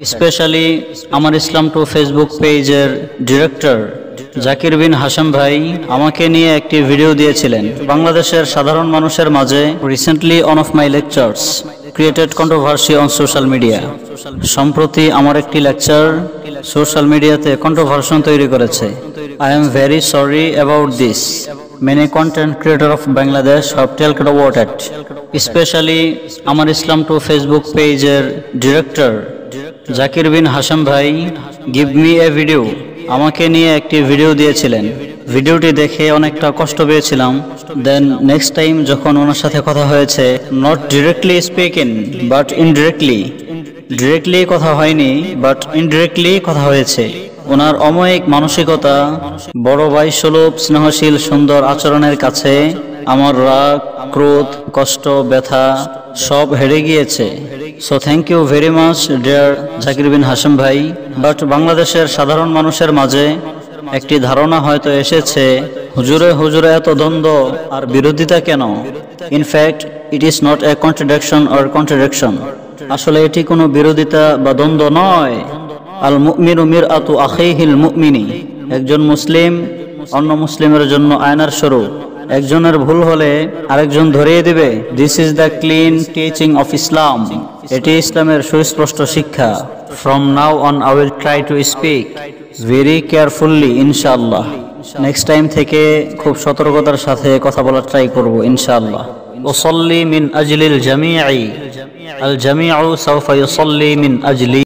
Specially আমার ইসলাম two Facebook পেজের director Zakir bin Hashem ভাই আমাকে নিয়ে একটি ভিডিও দিয়েছিলেন। বাংলাদেশের সাধারণ মানুষের মাঝে recently one of my lectures created controversy on social media. সম্প্রতি আমার একটি লেকচার সোশ্যাল মিডিয়াতে কন্ট্রোভার্সন তৈরি করেছে। I am very sorry about this. Many content creators of Bangladesh have talked about it. Especially আমার ইসলাম টু ফেসবুক পেজের ডিরেক্টর জাকির বিন হাশেম ভাই give me a video আমাকে নিয়ে একটি ভিডিও দিয়েছিলেন। ভিডিওটি দেখে অনেকটা কষ্ট পেয়েছিলাম। দেন নেক্সট টাইম যখন ওনার সাথে কথা হয়েছে, not directly speaking but indirectly, directly কথা হয়নি বাট ইনডিরেক্টলি কথা হয়েছে। ওনার অময়িক মানসিকতা, বড় ভাই সুলভ স্নেহশীল সুন্দর আচরণের কাছে আমার রাগ, ক্রোধ, কষ্ট, ব্যথা সব হেরে গিয়েছে। So thank you very much dear Zakir bin Hashem ভাই। বাট বাংলাদেশের সাধারণ মানুষের মাঝে একটি ধারণা হয়তো এসেছে, হুজুরে হুজুরে এত দ্বন্দ্ব আর বিরোধিতা কেন? In fact it is not a contradiction or contradiction. আসলে এটি কোনো বিরোধিতা বা দ্বন্দ্ব নয়। আল মুমিনু মিরআতু আখিহিল মুমিনি, একজন মুসলিম অন্য মুসলিমের জন্য আয়নার স্বরূপ। একজনের ভুল হলে আরেকজন ধরিয়ে দিবে। This is the clean teaching of Islam. এটি ইসলামের সুস্পষ্ট শিক্ষা। From now on I will try to speak very carefully ইনশাআল্লাহ। নেক্সট টাইম থেকে খুব সতর্কতার সাথে কথা বলার ট্রাই করব ইনশাআল্লাহ। উসাল্লি মিন আজলিল জামিঈ, আল জামিউ সাওফা ইউসাল্লি মিন আজলি।